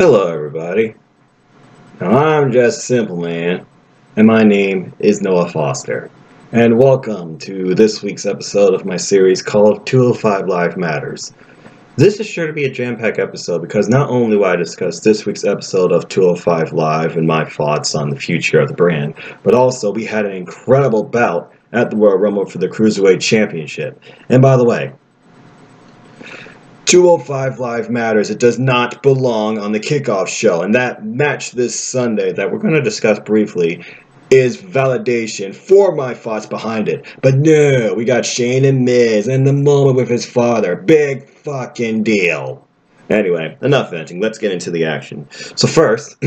Hello everybody, now I'm just Simple Man, and my name is Noah Foster, and welcome to this week's episode of my series called 205 Live Matters. This is sure to be a jam-packed episode because not only will I discuss this week's episode of 205 Live and my thoughts on the future of the brand, but also we had an incredible bout at the Royal Rumble for the Cruiserweight Championship. And by the way, 205 Live Matters. It does not belong on the kickoff show. And that match this Sunday that we're going to discuss briefly is validation for my thoughts behind it. But no, we got Shane and Miz and the moment with his father. Big fucking deal. Anyway, enough venting. Let's get into the action. So first,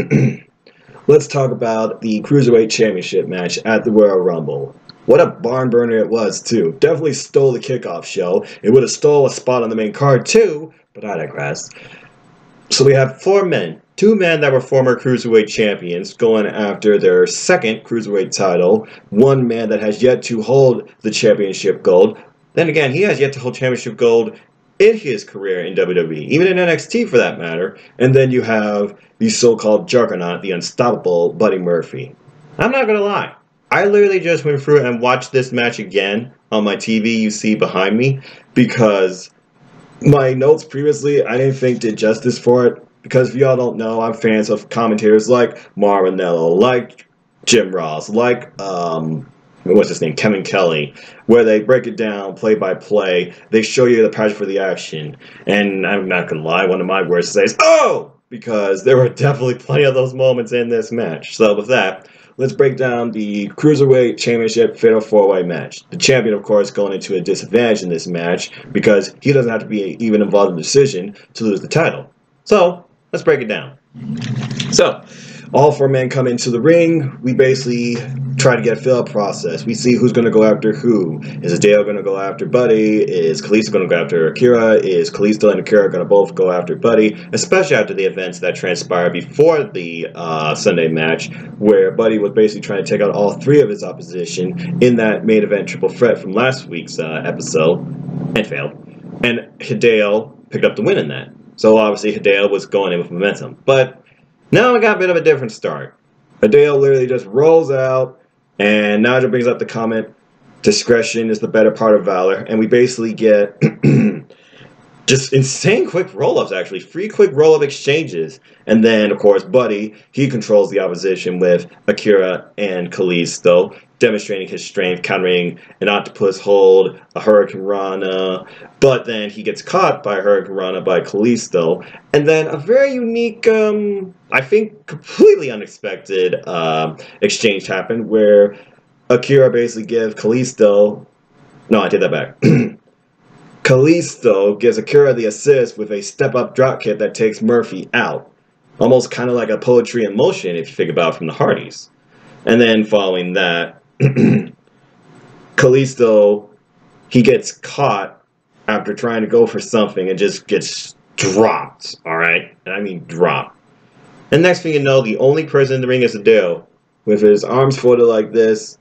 let's talk about the Cruiserweight Championship match at the Royal Rumble. What a barn burner it was, too. Definitely stole the kickoff show. It would have stole a spot on the main card, too, but I digress. So we have four men. Two men that were former Cruiserweight champions going after their second Cruiserweight title. One man that has yet to hold the championship gold. Then again, he has yet to hold championship gold in his career in WWE, even in NXT for that matter. And then you have the so-called juggernaut, the unstoppable Buddy Murphy. I'm not going to lie. I literally just went through and watched this match again on my TV you see behind me because my notes previously I didn't think did justice for it. Because if y'all don't know, I'm fans of commentators like Marinello, like Jim Ross, like what's his name, Kevin Kelly, where they break it down play by play. They show you the passion for the action, and I'm not gonna lie, one of my words says "Oh!" because there were definitely plenty of those moments in this match. So with that, let's break down the Cruiserweight Championship Fatal 4-Way match. The champion, of course, going into a disadvantage in this match because he doesn't have to be even involved in the decision to lose the title. So, let's break it down. So, all four men come into the ring. We basically try to get a fill-up process. We see who's going to go after who. Is Hideo going to go after Buddy? Is Kalisto going to go after Akira? Is Kalisto and Akira going to both go after Buddy? Especially after the events that transpired before the Sunday match, where Buddy was basically trying to take out all three of his opposition in that main event triple threat from last week's episode, and failed. And Hideo picked up the win in that. So obviously Hideo was going in with momentum. But now we got a bit of a different start. Hideo literally just rolls out, and Nigel brings up the comment, discretion is the better part of valor, and we basically get just insane quick roll-ups, actually. 3 quick roll-up exchanges. And then, of course, Buddy, he controls the opposition with Akira and Kalisto, demonstrating his strength, countering an octopus hold, a Hurricane Rana, but then he gets caught by a Hurricane Rana by Kalisto. And then a very unique, I think completely unexpected exchange happened where Akira basically gives Kalisto... No, I take that back. Kalisto gives Akira the assist with a step-up dropkick that takes Murphy out. Almost kind of like a poetry in motion if you think about it from the Hardys. And then following that, Kalisto, he gets caught after trying to go for something and just gets dropped, alright? And I mean dropped. And next thing you know, the only person in the ring is Hideo, with his arms folded like this,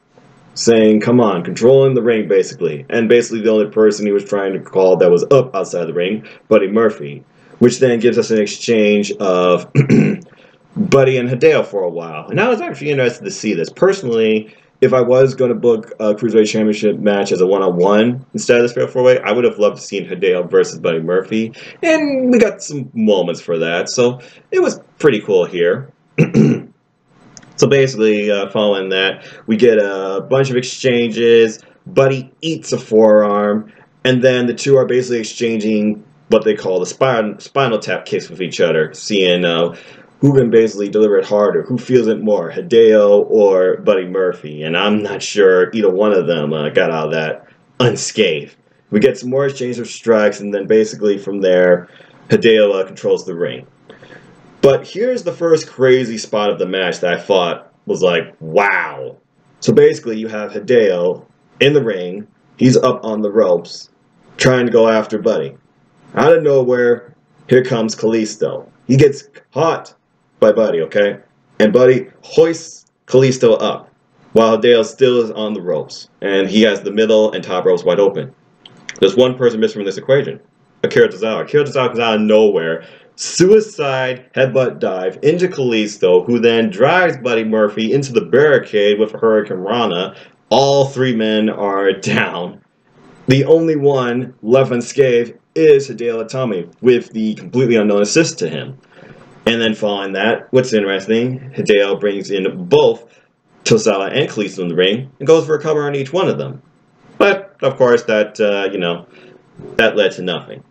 saying, come on, controlling the ring, basically. And basically the only person he was trying to call that was up outside the ring, Buddy Murphy. Which then gives us an exchange of Buddy and Hideo for a while. And I was actually interested to see this. Personally, if I was going to book a Cruiserweight Championship match as a one-on-one instead of this Fatal 4-Way, I would have loved to see Hideo versus Buddy Murphy. And we got some moments for that. So it was pretty cool here. So basically, following that, we get a bunch of exchanges. Buddy eats a forearm, and then the two are basically exchanging what they call the spinal tap kicks with each other, seeing who can basically deliver it harder, who feels it more, Hideo or Buddy Murphy. And I'm not sure either one of them got out of that unscathed. We get some more exchange of strikes, and then basically from there, Hideo controls the ring. But here's the first crazy spot of the match that I thought was like, wow. So basically you have Hideo in the ring. He's up on the ropes trying to go after Buddy. Out of nowhere, here comes Kalisto. He gets caught by Buddy, okay? And Buddy hoists Kalisto up while Hideo still is on the ropes. And he has the middle and top ropes wide open. There's one person missing from this equation. Akira Tozawa. Akira Tozawa comes out of nowhere, suicide headbutt dive into Kalisto, who then drives Buddy Murphy into the barricade with a Hurricane Rana. All 3 men are down. The only one left unscathed is Hideo Itami, with the completely unknown assist to him. And then following that, what's interesting, Hideo brings in both Tozawa and Kalisto in the ring and goes for a cover on each one of them. But, of course, that, that led to nothing.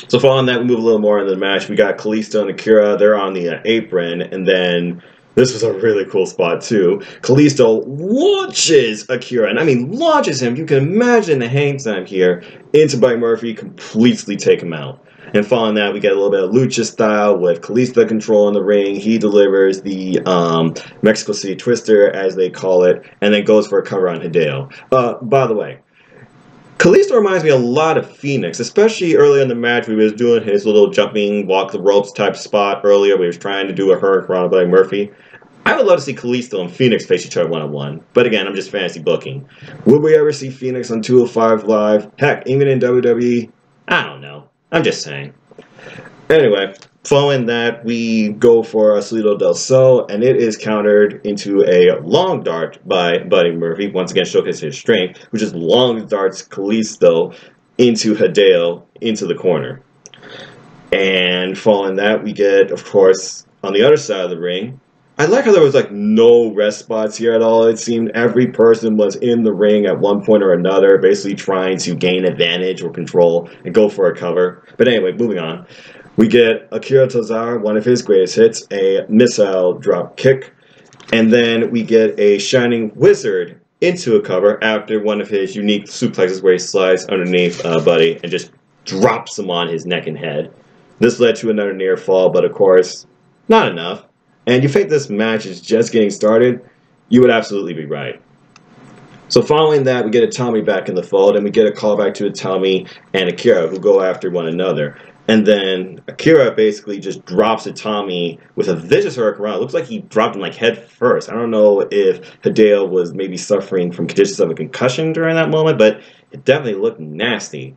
So following that, we move a little more into the match. We got Kalisto and Akira. They're on the apron, and then this was a really cool spot too. Kalisto launches Akira, and I mean launches him. You can imagine the hang time here into Buddy Murphy, completely take him out. And following that, we get a little bit of lucha style with Kalisto controlling the ring. He delivers the Mexico City Twister, as they call it, and then goes for a cover on Hideo. By the way, Kalisto reminds me a lot of Phoenix, especially early in the match. We was doing his little jumping, walk the ropes type spot earlier. We was trying to do a Hurricane Rana Buddy Murphy. I would love to see Kalisto and Phoenix face each other one-on-one. But again, I'm just fantasy booking. Would we ever see Phoenix on 205 Live? Heck, even in WWE? I don't know. I'm just saying. Anyway, following that, we go for a Salido del Sol, and it is countered into a long dart by Buddy Murphy, once again showcasing his strength, which is long darts Kalisto into Hideo into the corner. And following that, we get, of course, on the other side of the ring, I like how there was like no rest spots here at all. It seemed every person was in the ring at one point or another, basically trying to gain advantage or control and go for a cover. But anyway, moving on. We get Akira Tozawa, one of his greatest hits, a missile drop kick. And then we get a Shining Wizard into a cover after one of his unique suplexes where he slides underneath Buddy and just drops him on his neck and head. This led to another near fall, but of course, not enough. And you think this match is just getting started, you would absolutely be right. So following that, we get Itami back in the fold, and we get a callback to Itami and Akira, who go after one another. And then Akira basically just drops Itami with a vicious Hurricane Rana. It looks like he dropped him like head first. I don't know if Hideo was maybe suffering from conditions of a concussion during that moment, but it definitely looked nasty.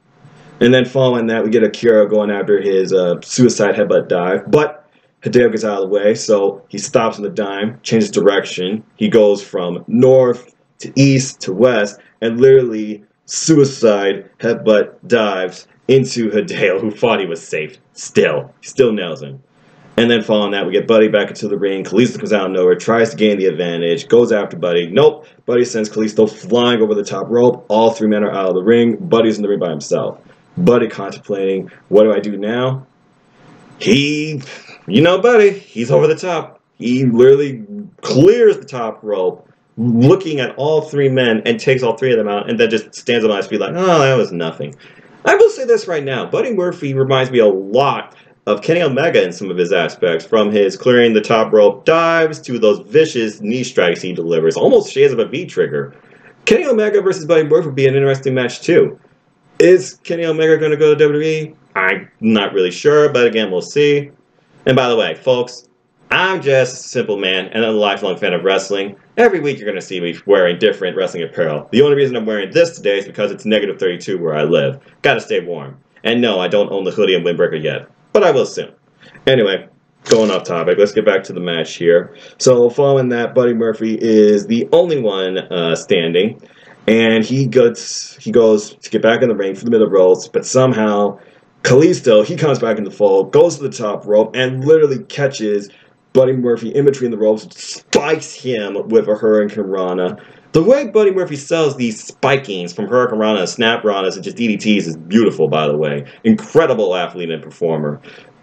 And then following that, we get Akira going after his suicide headbutt dive, but Hideo gets out of the way, so he stops on the dime, changes direction. He goes from north to east to west, and literally suicide headbutt dives into Hideo, who thought he was safe. He still nails him. And then following that, we get Buddy back into the ring. Kalisto comes out of nowhere, tries to gain the advantage, goes after Buddy. Nope. Buddy sends Kalisto flying over the top rope. All 3 men are out of the ring. Buddy's in the ring by himself. Buddy contemplating, what do I do now? You know Buddy, he's over the top. He literally clears the top rope, looking at all 3 men, and takes all 3 of them out, and then just stands on his feet like, oh, that was nothing. I will say this right now. Buddy Murphy reminds me a lot of Kenny Omega in some of his aspects, from his clearing the top rope dives to those vicious knee strikes he delivers, almost shades of a V-trigger. Kenny Omega versus Buddy Murphy would be an interesting match too. Is Kenny Omega going to go to WWE? I'm not really sure, but again, we'll see. And by the way, folks, I'm just a simple man and a lifelong fan of wrestling. Every week you're going to see me wearing different wrestling apparel. The only reason I'm wearing this today is because it's negative 32 where I live. Gotta stay warm. And no, I don't own the hoodie and windbreaker yet, but I will soon. Anyway, going off topic, let's get back to the match here. So following that, Buddy Murphy is the only one standing, and he goes to get back in the ring for the middle ropes, but somehow Kalisto, he comes back in the fold, goes to the top rope, and literally catches Buddy Murphy in between the ropes, spikes him with a Hurricane Rana. The way Buddy Murphy sells these spikings from Hurricane Rana and Snap Ranas and just DDTs is beautiful, by the way. Incredible athlete and performer.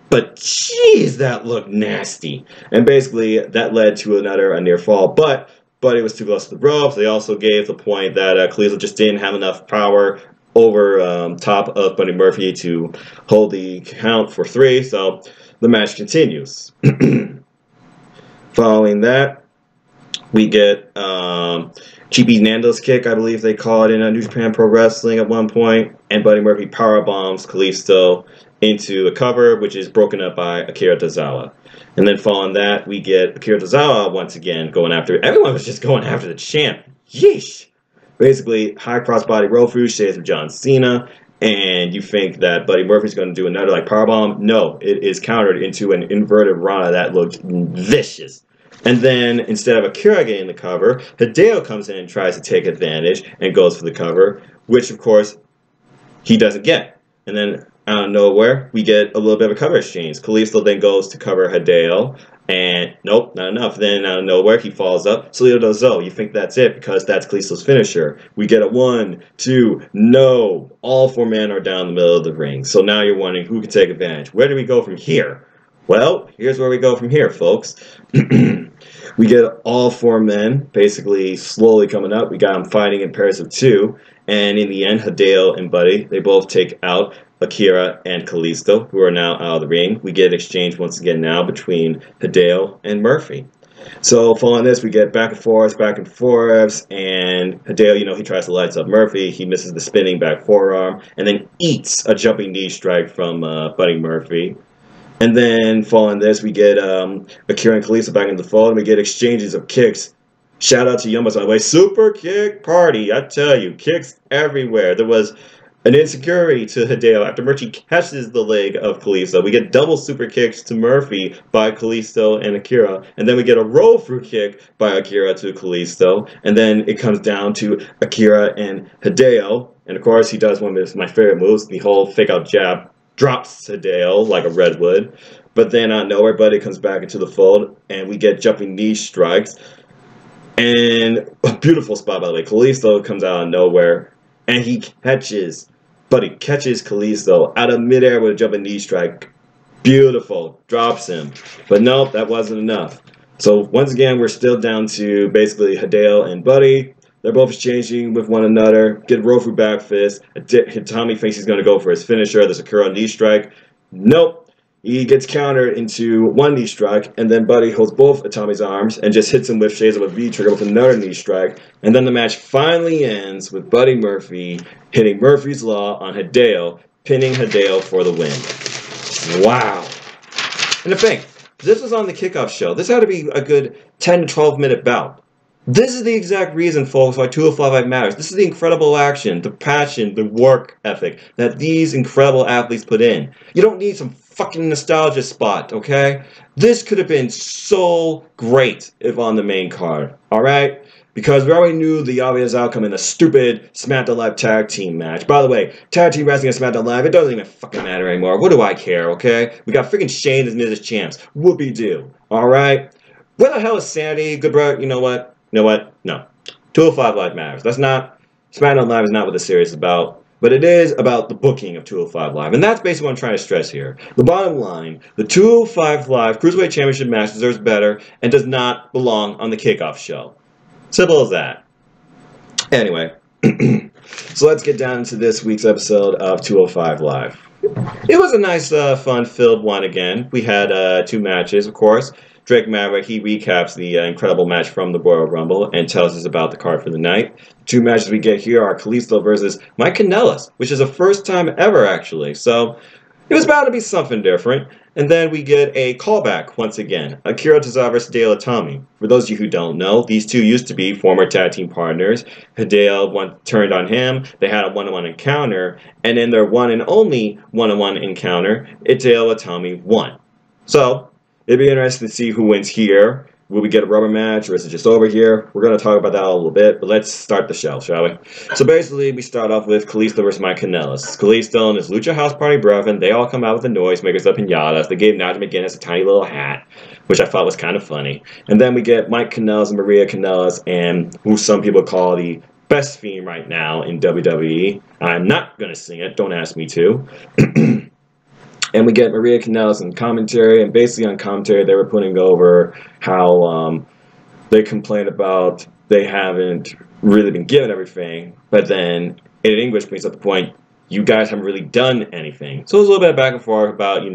But jeez, that looked nasty. And basically, that led to a near fall. But Buddy was too close to the ropes. They also gave the point that Kalisto just didn't have enough power over top of Buddy Murphy to hold the count for 3. So the match continues. Following that, we get Cheapy Nando's kick, I believe they call it in New Japan Pro Wrestling at one point, and Buddy Murphy power bombs Kalisto into a cover, which is broken up by Akira Tozawa. And then following that, we get Akira Tozawa once again going after. Everyone was just going after the champ. Yeesh. Basically, high crossbody roll through, shades of John Cena, and you think that Buddy Murphy's going to do another like powerbomb. No, it is countered into an inverted Rana that looked vicious. And then instead of Akira getting the cover, Hideo comes in and tries to take advantage and goes for the cover, which of course he doesn't get. And then out of nowhere, we get a little bit of a cover exchange. Kalisto then goes to cover Hideo, and nope, not enough. Then out of nowhere, he falls up. Salito does so. You think that's it because that's Kalisto's finisher. We get a 1, 2, no. All 4 men are down the middle of the ring. So now you're wondering who can take advantage. Where do we go from here? Well, here's where we go from here, folks. We get all 4 men basically slowly coming up. We got them fighting in pairs of 2. And in the end, Hideo and Buddy, they both take out Akira and Kalisto, who are now out of the ring. We get an exchange once again now between Hideo and Murphy. So following this, we get back and forth, and Hideo, he tries to lights up Murphy. He misses the spinning back forearm, and then eats a jumping knee strike from Buddy Murphy. And then following this, we get Akira and Kalisto back in the fold, and we get exchanges of kicks. Shout out to Yumbos, by the way. Super kick party, I tell you, kicks everywhere. There was an insecurity to Hideo after Murphy catches the leg of Kalisto. We get double super kicks to Murphy by Kalisto and Akira. And then we get a roll through kick by Akira to Kalisto. And then it comes down to Akira and Hideo. And of course, he does one of my favorite moves, the whole fake out jab. Drops Hideo like a redwood. But then out of nowhere, Buddy comes back into the fold. And we get jumping knee strikes. And a beautiful spot, by the way. Kalisto comes out of nowhere. And he Buddy catches Kalisto out of midair with a jumping knee strike. Beautiful. Drops him. But nope, that wasn't enough. So once again, we're still down to basically Hideo and Buddy. They're both exchanging with one another. Get Rofu back fist. Tommy thinks he's going to go for his finisher. There's a Akira knee strike. Nope. He gets countered into one knee strike, and then Buddy holds both of Tommy's arms and just hits him with shades of a V-trigger with another knee strike. And then the match finally ends with Buddy Murphy hitting Murphy's Law on Hideo, pinning Hideo for the win. Wow. And to think, this was on the kickoff show. This had to be a good 10 to 12 minute bout. This is the exact reason, folks, why 205 Live matters. This is the incredible action, the passion, the work ethic that these incredible athletes put in. You don't need some fucking nostalgia spot, okay? This could have been so great if on the main card, alright? Because we already knew the obvious outcome in the stupid SmackDown Live tag team match. By the way, tag team wrestling at SmackDown Live, it doesn't even fucking matter anymore. What do I care, okay? We got freaking Shane as Miz as champs. Whoopie-doo, alright? Where the hell is Sandy? Good bro, you know what? You know what? No. 205 Live matters. That's not... SmackDown Live is not what the series is about. But it is about the booking of 205 Live. And that's basically what I'm trying to stress here. The bottom line, the 205 Live Cruiserweight Championship match deserves better and does not belong on the kickoff show. Simple as that. Anyway, so let's get down to this week's episode of 205 Live. It was a nice, fun-filled one again. We had 2 matches, of course. Drake Maverick, he recaps the incredible match from the Royal Rumble and tells us about the card for the night. The 2 matches we get here are Kalisto versus Mike Kanellis, which is the first time ever, actually. So it was bound to be something different. And then we get a callback once again. Akira Tozawa versus Hideo Itami. For those of you who don't know, these two used to be former tag team partners. Hideo turned on him. They had a one-on-one encounter. And in their one and only one-on-one encounter, Hideo Itami won. So it'd be interesting to see who wins here. Will we get a rubber match, or is it just over here? We're going to talk about that a little bit, but let's start the show, shall we? So basically, we start off with Kalisto versus Mike Kanellis. Kalisto and his Lucha House Party brethren, they all come out with the noisemakers, the pinatas. They gave Nigel McGuinness a tiny little hat, which I thought was kind of funny. And then we get Mike Kanellis and Maria Kanellis, and who some people call the best theme right now in WWE. I'm not going to sing it. Don't ask me to. And we get Maria Kanellis in commentary, and basically on commentary they were putting over how they complain about they haven't really been given everything, but then in English brings up the point, you guys haven't really done anything. So it was a little bit of back and forth about,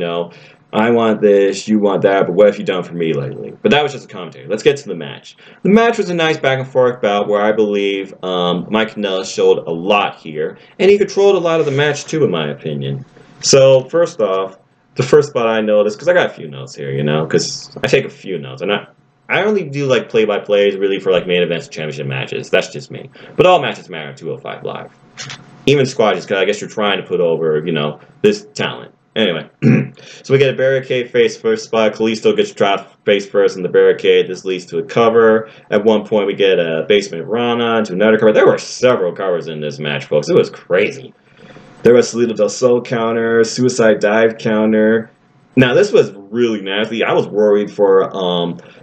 I want this, you want that, but what have you done for me lately? But that was just a commentary. Let's get to the match. The match was a nice back and forth bout where I believe Mike Kanellis showed a lot here, and he controlled a lot of the match too, in my opinion. So, first off, the first spot I noticed, because I got a few notes here, because I take a few notes. And I only do, play-by-plays, really, for, main events and championship matches. That's just me. But all matches matter at 205 Live. even squashes, because I guess you're trying to put over, you know, this talent. Anyway, so we get a barricade face first spot. Kalisto gets dropped face first in the barricade. This leads to a cover. At one point, we get a basement Rana into another cover. There were several covers in this match, folks. It was crazy. There was Salida del Sol counter, suicide dive counter. Now, this was really nasty. I was worried for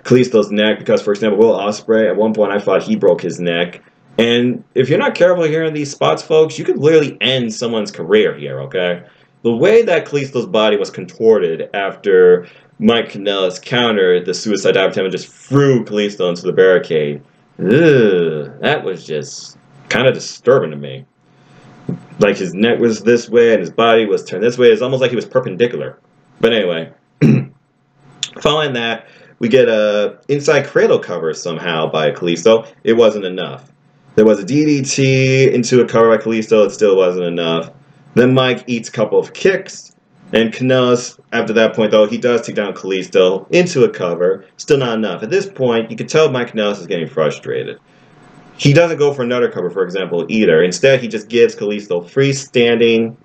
Kalisto's neck because, for example, Will Ospreay, at one point I thought he broke his neck. And if you're not careful here in these spots, folks, you could literally end someone's career here, okay? The way that Kalisto's body was contorted after Mike Kanellis countered the suicide dive attempt and just threw Kalisto into the barricade, that was just kind of disturbing to me. Like, his neck was this way and his body was turned this way. It's almost like he was perpendicular. But anyway, following that, we get a inside cradle cover somehow by Kalisto. It wasn't enough. There was a DDT into a cover by Kalisto. It still wasn't enough. Then Mike eats a couple of kicks, and Kanellis, after that point, though, he does take down Kalisto into a cover. Still not enough. At this point, you can tell Mike Kanellis is getting frustrated. He doesn't go for another cover, for example, either. Instead, he just gives Kalisto freestanding,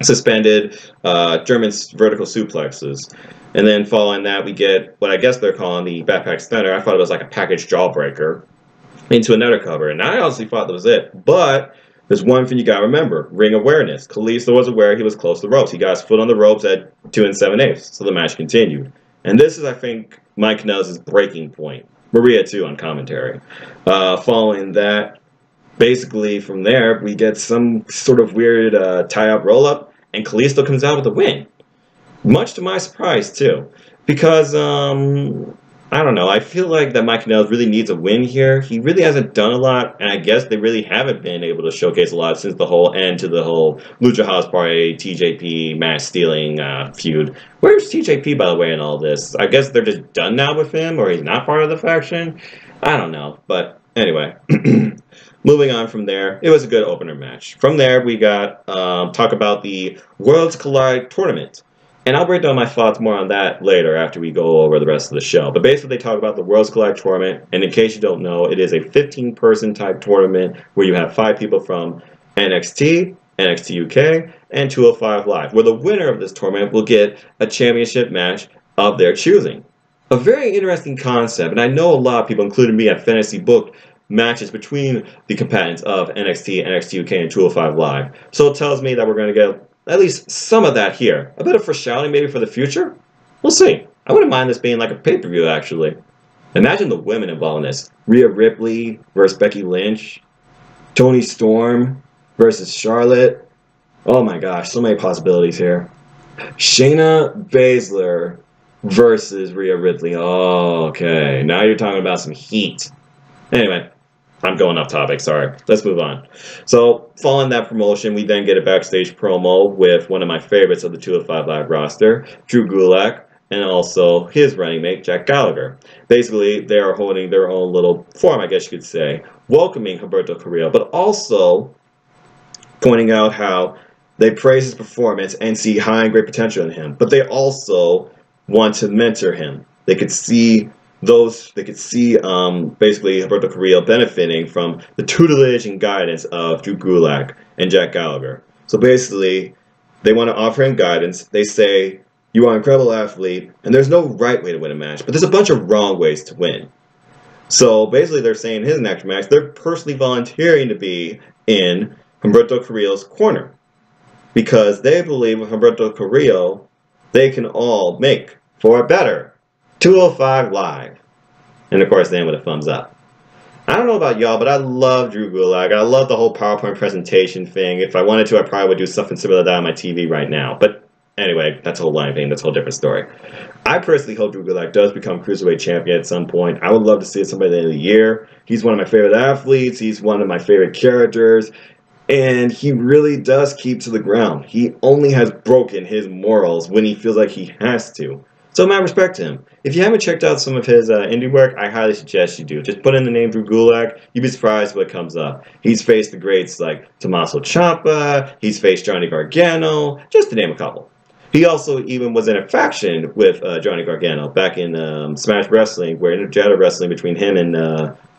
suspended German vertical suplexes. And then following that, we get what I guess they're calling the backpack stunner. I thought it was like a package jawbreaker into another cover. And I honestly thought that was it. But there's one thing you got to remember. Ring awareness. Kalisto was aware he was close to the ropes. He got his foot on the ropes at 2 7/8. So the match continued. And this is, I think, Mike Kanellis' breaking point. Maria, too, on commentary. Following that, basically from there, we get some sort of weird tie-up roll-up, and Kalisto comes out with a win. Much to my surprise, too. Because, I don't know, I feel like that Mike Kanellis really needs a win here. He really hasn't done a lot, and I guess they really haven't been able to showcase a lot since the whole end to the whole Lucha House Party, TJP, match stealing feud. Where's TJP, by the way, in all this? I guess they're just done now with him, or he's not part of the faction? I don't know, but anyway. Moving on from there, it was a good opener match. From there, we got talk about the Worlds Collide tournament. And I'll break down my thoughts more on that later after we go over the rest of the show. But basically, they talk about the Worlds Collide tournament. And in case you don't know, it is a 15-person type tournament where you have 5 people from NXT, NXT UK, and 205 Live, where the winner of this tournament will get a championship match of their choosing. A very interesting concept, and I know a lot of people, including me, have fantasy booked matches between the combatants of NXT, NXT UK, and 205 Live. So it tells me that we're going to get at least some of that here. A bit of foreshadowing maybe for the future? We'll see. I wouldn't mind this being like a pay-per-view, actually. Imagine the women involved in this. Rhea Ripley versus Becky Lynch. Toni Storm versus Charlotte. Oh my gosh, so many possibilities here. Shayna Baszler versus Rhea Ripley. Oh, okay. Now you're talking about some heat. Anyway, I'm going off topic, sorry. Let's move on. So, following that promotion, we then get a backstage promo with one of my favorites of the 205 Live roster, Drew Gulak, and also his running mate, Jack Gallagher. Basically, they are holding their own little forum, I guess you could say, welcoming Humberto Carrillo, but also pointing out how they praise his performance and see high and great potential in him, but they also want to mentor him. They could see basically Humberto Carrillo benefiting from the tutelage and guidance of Drew Gulak and Jack Gallagher. So basically, they want to offer him guidance. They say, you are an incredible athlete, and there's no right way to win a match, but there's a bunch of wrong ways to win. So basically, they're saying in his next match, they're personally volunteering to be in Humberto Carrillo's corner, because they believe with Humberto Carrillo, they can all make for a better 205 Live. And of course, they end with a thumbs up. I don't know about y'all, but I love Drew Gulak. I love the whole PowerPoint presentation thing. If I wanted to, I probably would do something similar to that on my TV right now. But anyway, that's a whole line thing. That's a whole different story. I personally hope Drew Gulak does become Cruiserweight Champion at some point. I would love to see it somebody at the end of the year. He's one of my favorite athletes. He's one of my favorite characters. And he really does keep to the ground. He only has broken his morals when he feels like he has to. So my respect to him. If you haven't checked out some of his indie work, I highly suggest you do. Just put in the name Drew Gulak. You'd be surprised what comes up. He's faced the greats like Tommaso Ciampa. He's faced Johnny Gargano, just to name a couple. He also even was in a faction with Johnny Gargano back in Smash Wrestling, where intergender wrestling between him and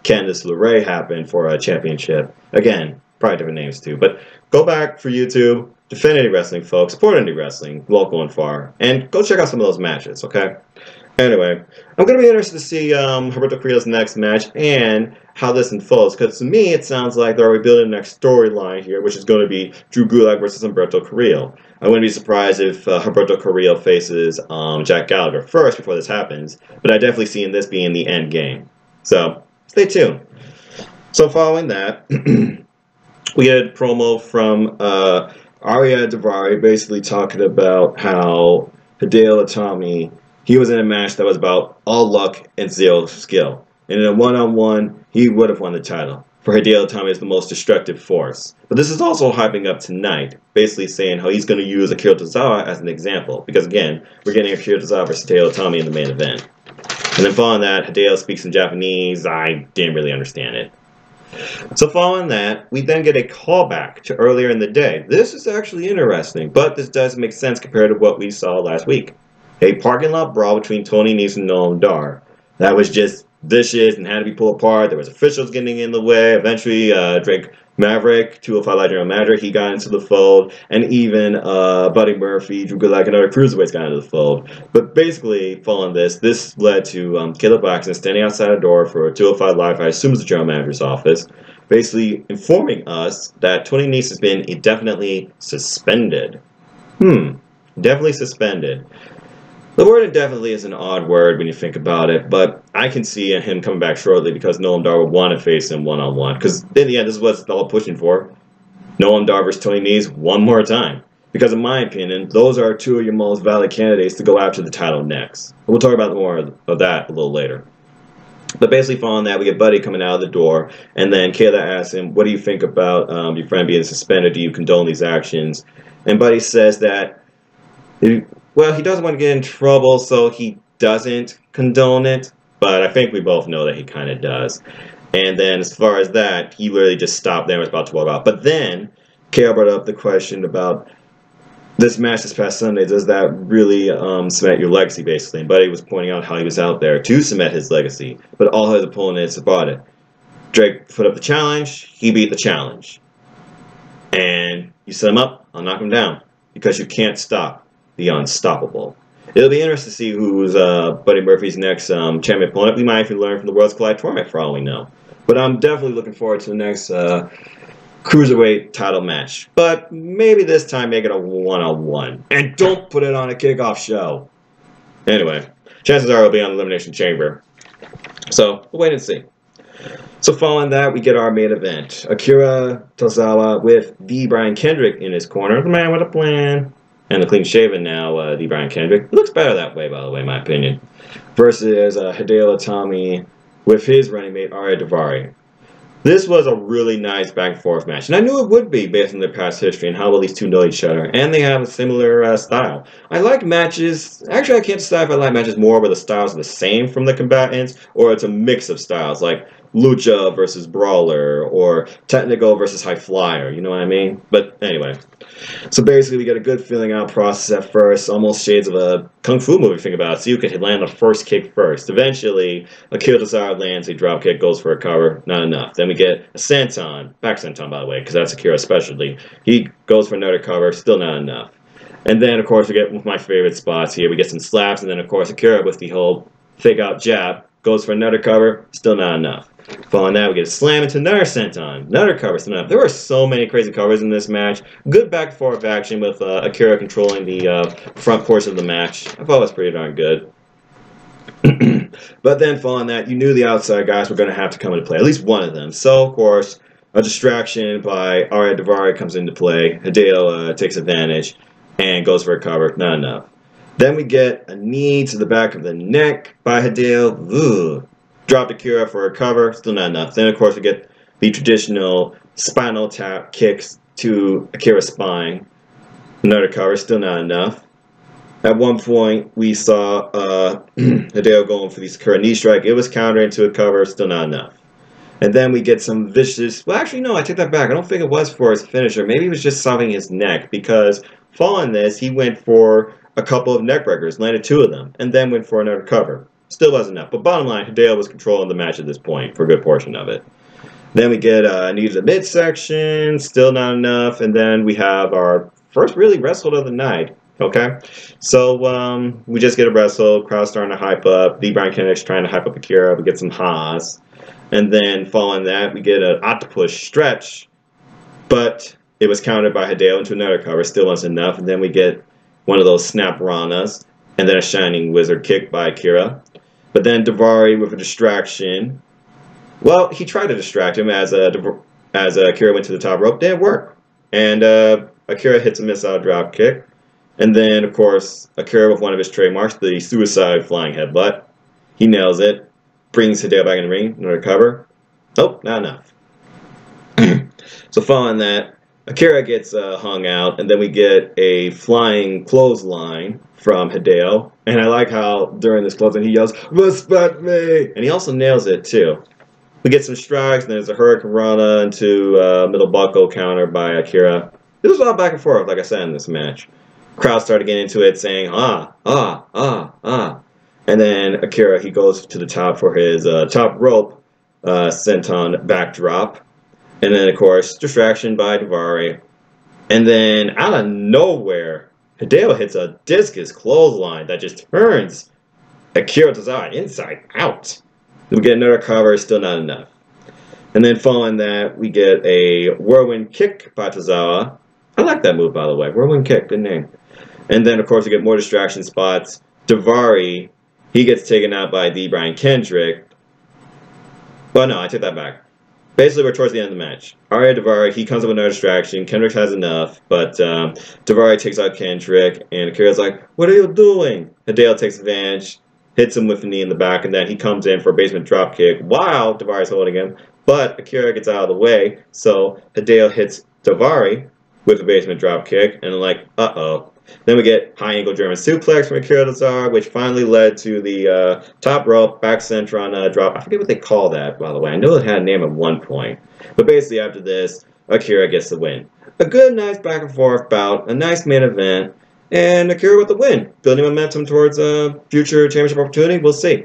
Candice LeRae happened for a championship. Again, probably different names too. But go back for YouTube, defend indie wrestling, folks. Support indie wrestling, local and far, and go check out some of those matches. Okay. Anyway, I'm going to be interested to see Humberto Carrillo's next match and how this unfolds, because to me it sounds like they're already building the next storyline here, which is going to be Drew Gulak versus Humberto Carrillo. I wouldn't be surprised if Humberto Carrillo faces Jack Gallagher first before this happens, but I definitely see this being the end game. So, stay tuned. So following that, we had a promo from Ariya Daivari basically talking about how Hideo Itami, he was in a match that was about all luck and zero skill. And in a one-on-one, he would have won the title. For Hideo Itami is the most destructive force. But this is also hyping up tonight, basically saying how he's going to use Akira Tozawa as an example. Because again, we're getting Akira Tozawa versus Hideo Itami in the main event. And then following that, Hideo speaks in Japanese. I didn't really understand it. So following that, we then get a callback to earlier in the day. This is actually interesting, but this does make sense compared to what we saw last week. A parking lot brawl between Tony Nese and Noam Dar. That was just vicious and had to be pulled apart. There was officials getting in the way. Eventually, Drake Maverick, 205 Live General Manager, he got into the fold. And even Buddy Murphy, Drew Gulak, and other cruiserweights got into the fold. But basically, following this led to Caleb Braxton standing outside a door for 205 Live, I assume it's the General Manager's office, basically informing us that Tony Nese has been indefinitely suspended. Definitely suspended. The word indefinitely is an odd word when you think about it, but I can see him coming back shortly because Noam Dar would want to face him one-on-one. Because in the end, this is what it's all pushing for. Noam Dar versus Tony Nese one more time. Because in my opinion, those are two of your most valid candidates to go after the title next. We'll talk about more of that a little later. But basically following that, we get Buddy coming out of the door, and then Kayla asks him, what do you think about your friend being suspended? Do you condone these actions? And Buddy says that well, he doesn't want to get in trouble, so he doesn't condone it. But I think we both know that he kind of does. And then as far as that, he literally just stopped there and was about to walk out. But then, Kale brought up the question about this match this past Sunday. Does that really cement your legacy, basically? And Buddy was pointing out how he was out there to cement his legacy. But all his opponents bought it. Drake put up the challenge. He beat the challenge. And you set him up, I'll knock him down. Because you can't stop the unstoppable. It'll be interesting to see who's Buddy Murphy's next champion opponent. We might even learn from the Worlds Collide tournament for all we know. But I'm definitely looking forward to the next Cruiserweight title match. But maybe this time make it a one-on-one. And don't put it on a kickoff show. Anyway, chances are it'll be on Elimination Chamber. So, we'll wait and see. So following that, we get our main event. Akira Tozawa with the Brian Kendrick in his corner. The man with a plan. And the clean-shaven now, the Brian Kendrick. It looks better that way, by the way, in my opinion. Versus Hideo Itami with his running mate, Ariya Daivari. This was a really nice back-and-forth match. And I knew it would be based on their past history and how well these two know each other. And they have a similar style. I like matches. Actually, I can't decide if I like matches more where the styles are the same from the combatants, or it's a mix of styles, like Lucha versus Brawler, or Technical versus High Flyer, you know what I mean? But anyway, so basically we get a good feeling out process at first, almost shades of a Kung Fu movie, think about it. So you could land the first kick first. Eventually, Akira Tozawa lands a drop kick, goes for a cover, not enough. Then we get a senton, back senton by the way, because that's Akira's specialty. He goes for another cover, still not enough. And then, of course, we get one of my favorite spots here. We get some slaps, and then, of course, Akira with the whole fake-out jab, goes for another cover, still not enough. Following that, we get a slam into another senton, another cover, still not enough. There were so many crazy covers in this match. Good back-and-forth action with Akira controlling the front portion of the match. I thought it was pretty darn good. But then, following that, you knew the outside guys were going to have to come into play, at least one of them. So, of course, a distraction by Ariya Daivari comes into play. Hideo takes advantage and goes for a cover, not enough. Then we get a knee to the back of the neck by Hideo. Ugh. Dropped Akira for a cover, still not enough. Then, of course, we get the traditional spinal tap kicks to Akira's spine. Another cover, still not enough. At one point, we saw Hideo going for the Sakura knee strike. It was countered into a cover, still not enough. And then we get some vicious... Well, actually, no, I take that back. I don't think it was for his finisher. Maybe it was just solving his neck, because following this, he went for a couple of neck breakers, landed 2 of them, and then went for another cover. Still wasn't enough. But bottom line, Hideo was controlling the match at this point for a good portion of it. Then we get Knee to the midsection, still not enough, and then we have our first really wrestle of the night. Okay, so we just get a wrestle, crowd starting to hype up, the Brian Kendrick's trying to hype up Akira, we get some ha's, and then following that we get an octopus stretch, but it was countered by Hideo into another cover, still wasn't enough, and then we get one of those snap ranas, and then a shining wizard kick by Akira, but then Daivari with a distraction. Well, he tried to distract him as Akira went to the top rope. Didn't work. And Akira hits a missile drop kick. And then, of course, Akira with one of his trademarks, the suicide flying headbutt. He nails it. Brings Hideo back in the ring. Another cover. Oh, not enough. So following that, Akira gets hung out. And then we get a flying clothesline from Hideo. And I like how during this clothesline he yells, "Respect me!" And he also nails it, too. We get some strikes, and there's a Hurricane Rana into middle buckle counter by Akira. There was a lot of back and forth, like I said, in this match. Crowd started getting into it, saying, ah, ah, ah, ah. And then Akira, he goes to the top for his top rope senton backdrop. And then, of course, distraction by Daivari. And then, out of nowhere, Hideo hits a discus clothesline that just turns Akira Tozawa inside out. We get another cover, still not enough. And then following that, we get a whirlwind kick by Tozawa. I like that move, by the way. Whirlwind kick, good name. And then, of course, we get more distraction spots. Daivari, he gets taken out by the Brian Kendrick. Well, no, I take that back. Basically, we're towards the end of the match. Arya Daivari, he comes up with another distraction. Kendrick has enough, but Daivari takes out Kendrick, and Akira's like, "What are you doing?" Hideo takes advantage, hits him with a knee in the back, and then he comes in for a basement drop kick while Daivari's holding him. But Akira gets out of the way, so Hideo hits Daivari with a basement drop kick, and like, uh-oh. Then we get high angle German suplex from Akira Tozawa, which finally led to the top rope, back center on a drop. I forget what they call that, by the way. I know it had a name at one point. But basically after this, Akira gets the win. A good, nice back and forth bout, a nice main event, and Akira with the win, building momentum towards a future championship opportunity. We'll see.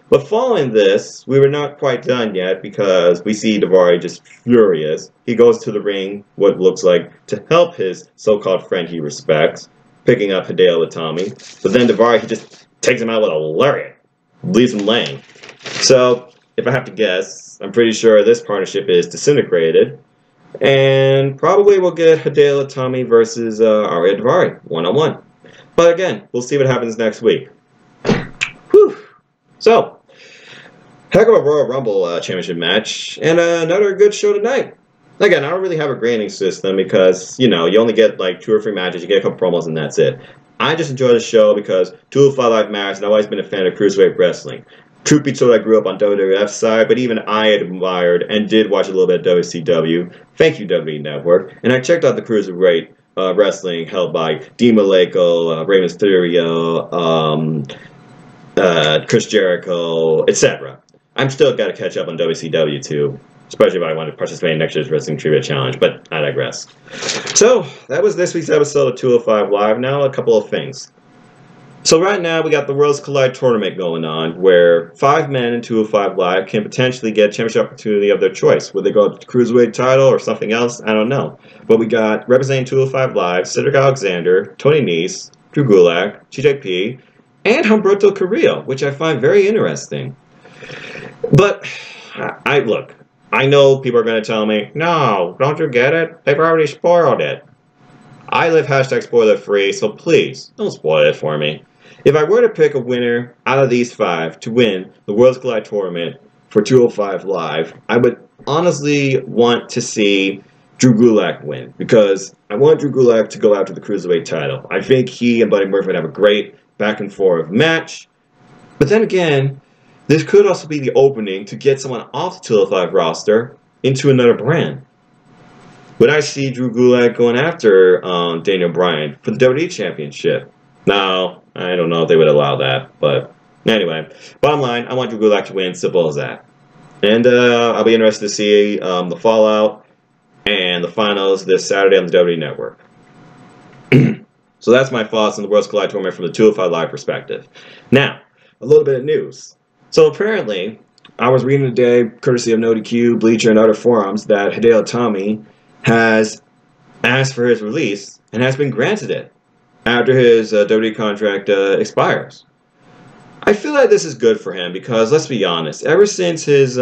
But following this, we were not quite done yet because we see Daivari just furious. He goes to the ring, what looks like, to help his so-called friend he respects, picking up Hideo Itami. But then Daivari, he just takes him out with a lariat, leaves him laying. So, if I have to guess, I'm pretty sure this partnership is disintegrated. And probably we'll get Hideo Itami versus Arya Daivari, one-on-one. But again, we'll see what happens next week. Whew. So, heck of a Royal Rumble championship match, and another good show tonight. Again, I don't really have a grading system because, you know, you only get like 2 or 3 matches, you get a couple promos, and that's it. I just enjoy the show because 205 Live matters, and I've always been a fan of Cruiserweight Wrestling. Truth be told, I grew up on WWF's side, but even I admired and did watch a little bit of WCW. Thank you, WWE Network. And I checked out the Cruiserweight Wrestling held by Dean Malenko, Rey Mysterio, Chris Jericho, etc. I'm still got to catch up on WCW too, especially if I want to participate in next year's Wrestling Trivia Challenge, but I digress. So, that was this week's episode of 205 Live. Now, a couple of things. So right now, we got the Worlds Collide tournament going on, where 5 men in 205 Live can potentially get a championship opportunity of their choice. Would they go up to the Cruiserweight title or something else? I don't know. But we got, representing 205 Live, Cedric Alexander, Tony Nese, Drew Gulak, TJP, and Humberto Carrillo, which I find very interesting. But, look, I know people are going to tell me, no, don't you get it? They've already spoiled it. I live hashtag spoiler free, so please, don't spoil it for me. If I were to pick a winner out of these 5 to win the Worlds Collide tournament for 205 Live, I would honestly want to see Drew Gulak win, because I want Drew Gulak to go after the Cruiserweight title. I think he and Buddy Murphy would have a great back and forth match. But then again, this could also be the opening to get someone off the 205 roster into another brand. Would I see Drew Gulak going after Daniel Bryan for the WWE Championship? No, I don't know if they would allow that. But anyway, bottom line, I want Drew Gulak to win. Simple as that. And I'll be interested to see the fallout and the finals this Saturday on the WWE Network. So that's my thoughts on the Worlds Collide tournament from the 205 Live perspective. Now, a little bit of news. So apparently, I was reading today, courtesy of NoDQ, Bleacher, and other forums, that Hideo Itami has asked for his release and has been granted it after his WWE contract expires. I feel like this is good for him because, let's be honest, ever since his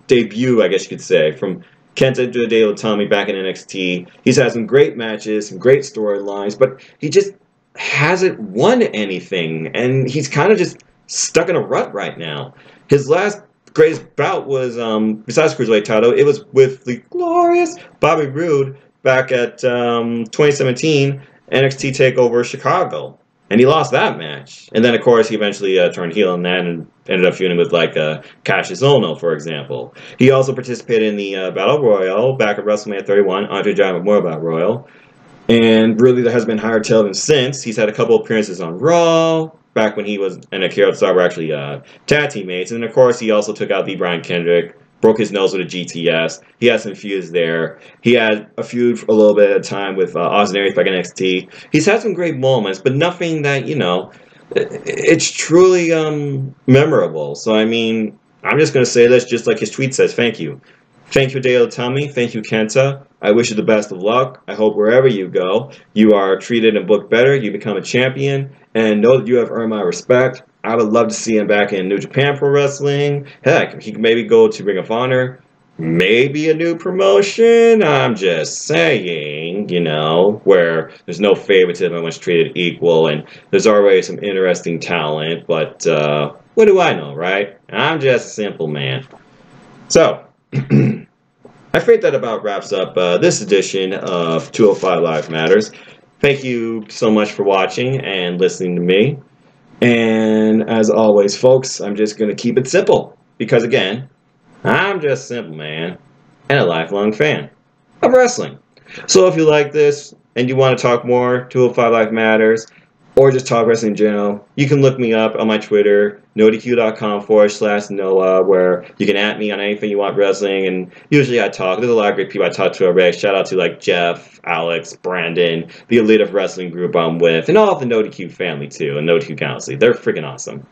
debut, I guess you could say, from Kenta to Hideo Itami back in NXT, he's had some great matches, some great storylines, but he just hasn't won anything, and he's kind of just stuck in a rut right now. His last greatest bout was, besides Cruiserweight title, it was with the glorious Bobby Roode back at 2017 NXT TakeOver Chicago. And he lost that match. And then, of course, he eventually turned heel in that and ended up feuding with, like, Cassius Ohno, for example. He also participated in the Battle Royal back at WrestleMania 31, Andre Giant Memorial Battle Royal. And really, there has been higher tailed since. He's had a couple appearances on Raw, back when he was and Akira Tozawa were actually tag teammates. And, of course, he also took out the Brian Kendrick, broke his nose with a GTS. He had some feuds there. He had a feud for a little bit of time with Austin Aries back in NXT. He's had some great moments, but nothing that, you know, it's truly memorable. So, I mean, I'm just going to say this just like his tweet says. Thank you. Thank you, Hideo Itami. Thank you, Kenta. I wish you the best of luck. I hope wherever you go, you are treated and booked better. You become a champion. And know that you have earned my respect. I would love to see him back in New Japan Pro Wrestling. Heck, he could maybe go to Ring of Honor. Maybe a new promotion. I'm just saying, you know, where there's no favoritism, everyone's treated equal, and there's already some interesting talent. But what do I know, right? I'm just a simple man. So, I think that about wraps up this edition of 205 Live Matters. Thank you so much for watching and listening to me. And as always, folks, I'm just going to keep it simple. Because, again, I'm just a simple man and a lifelong fan of wrestling. So if you like this and you want to talk more, 205 Live Matters, or just talk wrestling in general, you can look me up on my Twitter, nodq.com/Noah, where you can at me on anything you want wrestling, and usually I talk. There's a lot of great people I talk to already. Shout out to like Jeff, Alex, Brandon, the Elite of Wrestling group I'm with, and all of the NoDQ family too, and NoDQ Galaxy. They're freaking awesome.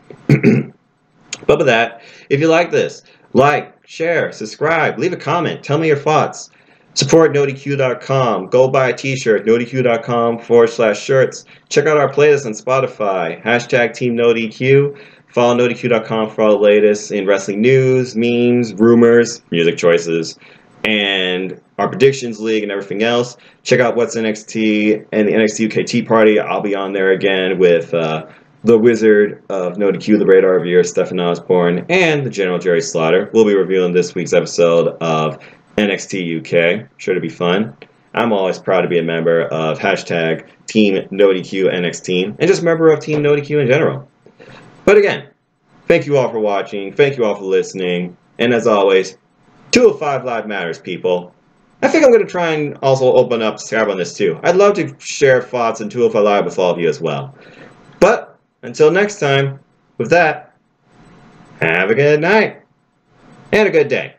But with that, if you like this, like, share, subscribe, leave a comment, tell me your thoughts. Support NoDQ.com. Go buy a t-shirt, NoDQ.com/shirts. Check out our playlist on Spotify. Hashtag Team NoDQ. Follow NoDQ.com for all the latest in wrestling news, memes, rumors, music choices, and our predictions league and everything else. Check out What's NXT and the NXT UK Tea Party. I'll be on there again with the Wizard of NoDQ, the Radar Reviewer, Stefan Osborne, and the General Jerry Slaughter. We'll be reviewing this week's episode of NXT UK. Sure to be fun. I'm always proud to be a member of hashtag Team NoDQ NXT and just a member of Team NoDQ in general. But again, thank you all for watching. Thank you all for listening. And as always, 205 Live Matters, people. I think I'm going to try and also open up Skype on this too. I'd love to share thoughts on 205 Live with all of you as well. But until next time, with that, have a good night and a good day.